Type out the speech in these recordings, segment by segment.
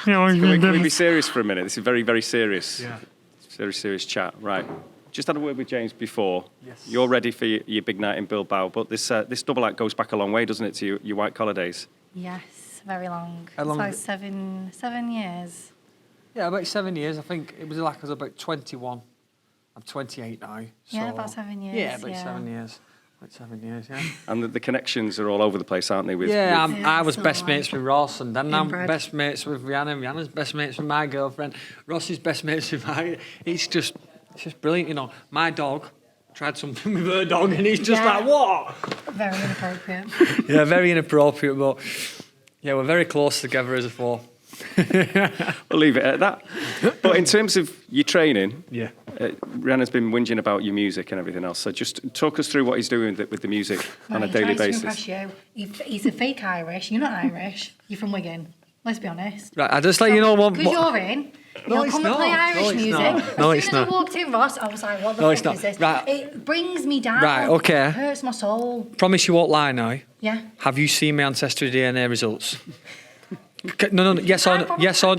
Can we be serious for a minute? This is very, very serious. Yeah. Very serious chat. Right. Just had a word with James before. Yes. You're ready for your big night in Bilbao, but this double act goes back a long way, doesn't it, to your white collar days? Yes, very long. How long? It's like 7 years. Yeah, about 7 years. I think it was like I was about 21. I'm 28 now. So, Yeah, about 7 years. Yeah, about 7 years. About 7 years, yeah. And the connections are all over the place, aren't they? I was best mates with Ross, and then I'm Inbred. best mates with Rhiannon. Rhiannon's best mates with my girlfriend. Ross is best mates with my... It's just brilliant, you know. My dog tried something with her dog, and he's just like, what? Very inappropriate. Yeah, very inappropriate, but yeah, we're very close together as a four. We'll leave it at that. But in terms of your training, Yeah. Rhiannon's been whinging about your music and everything else. So just talk us through what he's doing with the music on a daily basis. He tries to impress you. He's a fake Irish. You're not Irish. You're from Wigan. Let's be honest. Right, I just let you know one... Because you're in. No, He'll it's come and play not. Irish No, it's music. not. No, As it's soon as not. I walked in, Ross, I was like, what the No, fuck it's not. is this? Right. It brings me down. Right, okay. It hurts my soul. Promise you won't lie now. Yeah. Have you seen my ancestry DNA results? No, yes or no? Yes or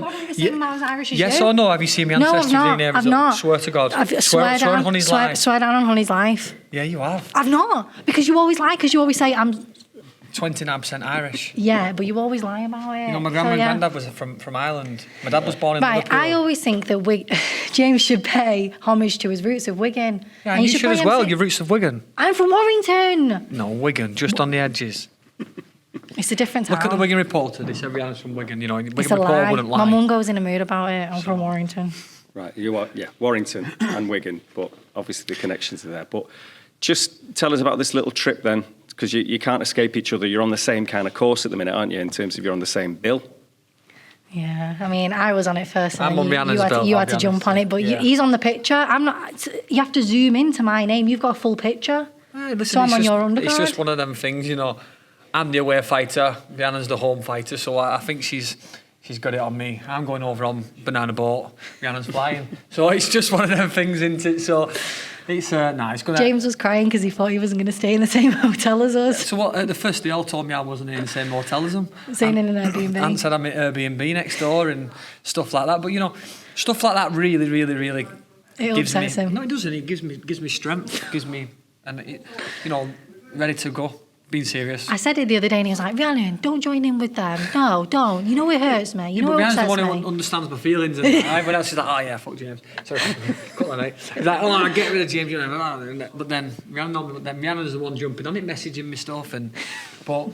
yes or no? Have you seen my ancestry DNA results? I've not. Swear to God. Swear on Honey's life. Swear down on Honey's life. Yeah, you have. I've not. Because you always lie, because you always say I'm... 29% Irish. Yeah, but you always lie about it. You know, my grandma and granddad was from Ireland. My dad was born in Liverpool. I always think that James should pay homage to his roots of Wigan. Yeah, and you should as well, your roots of Wigan. I'm from Warrington. No, Wigan, just on the edges. It's a different town. Look at the Wigan Reporter. They said Rhiannon's from Wigan. You know, Wigan It's a Reporter lie. wouldn't lie. My mum goes in a mood about it. I'm from Warrington. Right, you are, yeah, Warrington and Wigan, but obviously the connections are there. But just tell us about this little trip then, because you can't escape each other. You're on the same kind of course at the minute, aren't you, in terms of you're on the same bill? Yeah, I mean, I was on it first, and I'm on Rhiannon's bill, you I'll had be to jump honest. on it, but Yeah. he's on the picture. I'm not. You have to zoom into my name. You've got a full picture. Hey, listen, So I'm on your undercard. It's just one of them things, you know. I'm the away fighter, Rhiannon's the home fighter, so I think she's got it on me. I'm going over on banana boat, Rhiannon's flying. So it's just one of them things, isn't it? So it's it's gonna. James was crying because he thought he wasn't going to stay in the same hotel as us. So what? At the first, they all told me I wasn't in the same hotel as them. Staying in an Airbnb. And said I'm at Airbnb next door and stuff like that. But you know, stuff like that really, really, really It gives upsets me. him. No, it doesn't. It gives me strength. Gives me, and it, you know, ready to go. Being serious. I said it the other day and he was like, Rhiannon, don't join in with them. No, don't. You know it hurts me. You know it Rhiannon's upsets the one me. who understands my feelings, and everyone else is like, oh yeah, fuck James. Sorry, cut that out. He's like, oh, I'll get rid of James. You know, but then Rhiannon's the one jumping on it, messaging me stuff, but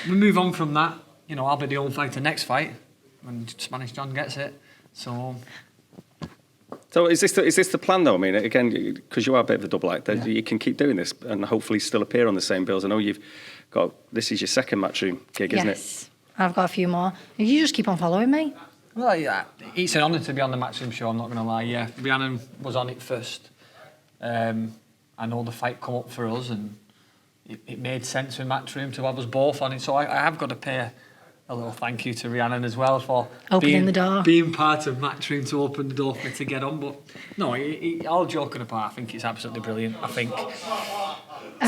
we move on from that. You know, I'll be the home fighter next fight when Spanish John gets it. So is this the plan though? I mean, again, because you are a bit of a double act, you can keep doing this and hopefully still appear on the same bills. I know you've got, this is your second Matchroom gig, isn't it? Yes, I've got a few more. You just keep on following me. well, yeah, it's an honour to be on the Matchroom show. I'm not going to lie. Yeah, Rhiannon was on it first. I know the fight come up for us, and it made sense with Matchroom to have us both on it. So I have got to pay a little thank you to Rhiannon as well for Opening the door. being part of Matchroom to open the door for me to get on. But no, all joking apart, I think it's absolutely brilliant. I think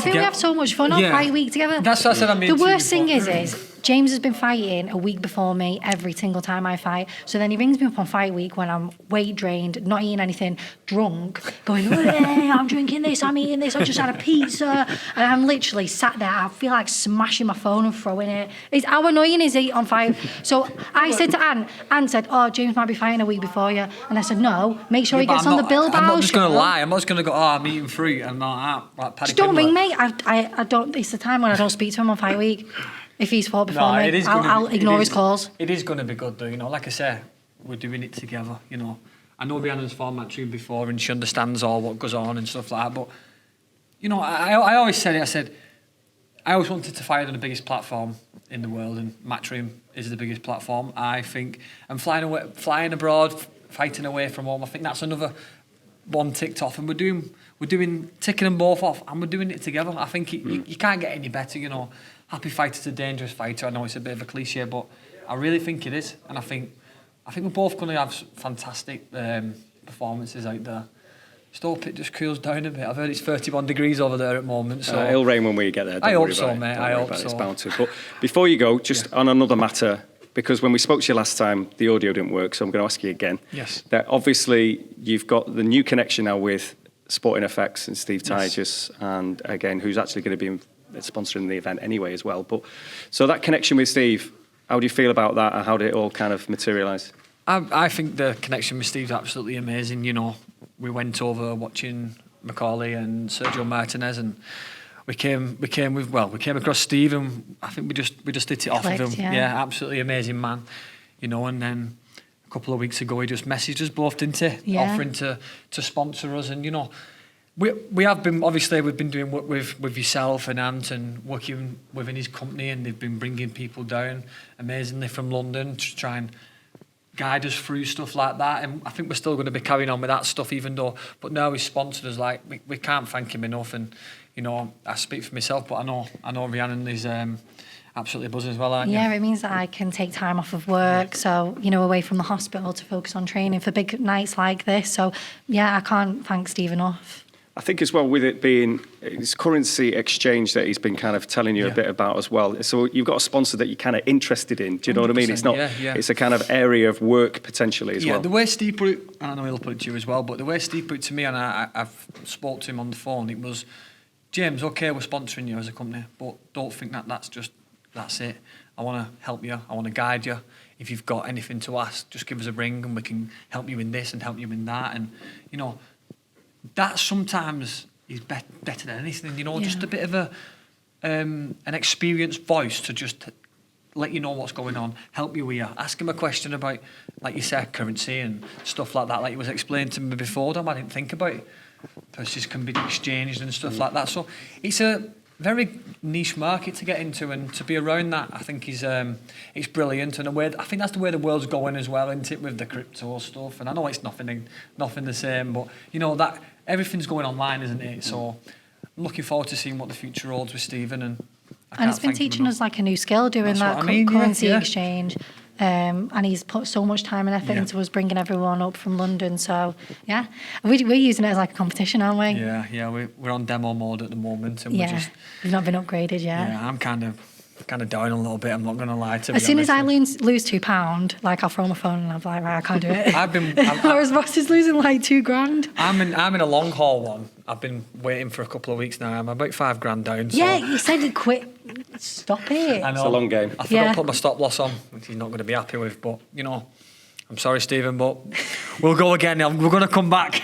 we have so much fun on fight week together. That's what I said. The worst thing is James has been fighting a week before me every single time I fight. So then he rings me up on fight week when I'm weight drained, not eating anything, drunk, going, hey, I'm drinking this, I'm eating this, I just had a pizza. And I'm literally sat there, I feel like smashing my phone and throwing it. How annoying is he on fight? So I said to Anne said, oh, James might be fighting a week before you. And I said, no, make sure he gets on the Bilbao I'm not just going to show. lie. I'm not just going to go, I'm eating fruit and not like Paddy Just don't Pimblett. ring me. I don't. It's the time when I don't speak to him on fight week. If he's fought before No, me, it is I'll ignore his calls. It is going to be good though, you know. Like I say, we're doing it together, you know. I know Rhiannon's fought Matchroom before and she understands all what goes on and stuff like that, but, you know, I always said it, I said, I always wanted to fight on the biggest platform in the world, and Matchroom is the biggest platform, I think. And flying abroad, fighting away from home, I think that's another one ticked off, and we're doing ticking them both off, and we're doing it together. I think you can't get any better, you know. Happy fighter's a dangerous fighter. I know it's a bit of a cliche, but I really think it is, and I think we're both going to have fantastic performances out there. Just hope it just cools down a bit. I've heard it's 31 degrees over there at the moment. So It'll rain when we get there. I hope so, mate. I hope so. It's bound to. But before you go, just on another matter, because when we spoke to you last time, the audio didn't work, so I'm going to ask you again. Yes. That obviously you've got the new connection now with Sporting Effects and Steve Tigers, and again, who's actually going to be sponsoring the event anyway as well. But so that connection with Steve, how do you feel about that, and how did it all kind of materialise? I think the connection with Steve's absolutely amazing. You know, we went over watching Macaulay and Sergio Martinez, and we came across Steve, and I think we just hit it off with him. Yeah, absolutely amazing man. You know, and then a couple of weeks ago he just messaged us both into offering to sponsor us, and you know, we have been, obviously we've been doing work with yourself and Ant, and working within his company, and they've been bringing people down amazingly from London to try and guide us through stuff like that, and I think we're still going to be carrying on with that stuff, even though. But now he's sponsored us, like we can't thank him enough. And you know, I speak for myself, but I know Rhiannon is absolutely buzzing as well, aren't you? Yeah, it means that I can take time off of work, so you know, away from the hospital to focus on training for big nights like this. So yeah, I can't thank Steve enough. I think as well, with it being this currency exchange that he's been kind of telling you a bit about as well. So you've got a sponsor that you're kind of interested in. Do you know what I mean? It's not. It's a kind of area of work potentially as well. Yeah, the way Steve put it, and I know he'll put it to you as well, but the way Steve put it to me, and I've spoke to him on the phone, it was, James, okay, we're sponsoring you as a company, but don't think that's it. I want to help you. I want to guide you. If you've got anything to ask, just give us a ring, and we can help you in this and help you in that. And you know, that sometimes is better than anything, you know, just a bit of an experienced voice to just let you know what's going on, help you here, ask him a question about, like you said, currency and stuff like that, like you was explained to me before, Dom, I didn't think about it. Purchases can be exchanged and stuff like that. So it's a very niche market to get into, and to be around that, I think is it's brilliant. And I think that's the way the world's going as well, isn't it, with the crypto stuff. And I know it's nothing the same, but you know that everything's going online, isn't it? So I'm looking forward to seeing what the future holds with Stephen. And it's been teaching us like a new skill, doing that currency exchange. And he's put so much time and effort into us bringing everyone up from London. So yeah, we're using it as like a competition, aren't we? Yeah, we're on demo mode at the moment, and we've not been upgraded yet. Yeah, I'm kind of down a little bit. I'm not going to lie to you. As soon as I lose £2, like I'll throw my phone and I'm like, right, I can't do it. Whereas Ross is losing like £2,000. I'm in a long haul one. I've been waiting for a couple of weeks now. I'm about £5,000 down. So. Yeah, you said you'd quit. Stop it. I know. It's a long game. I forgot to put my stop loss on, which he's not going to be happy with. But you know, I'm sorry, Stephen, but we'll go again. We're going to come back.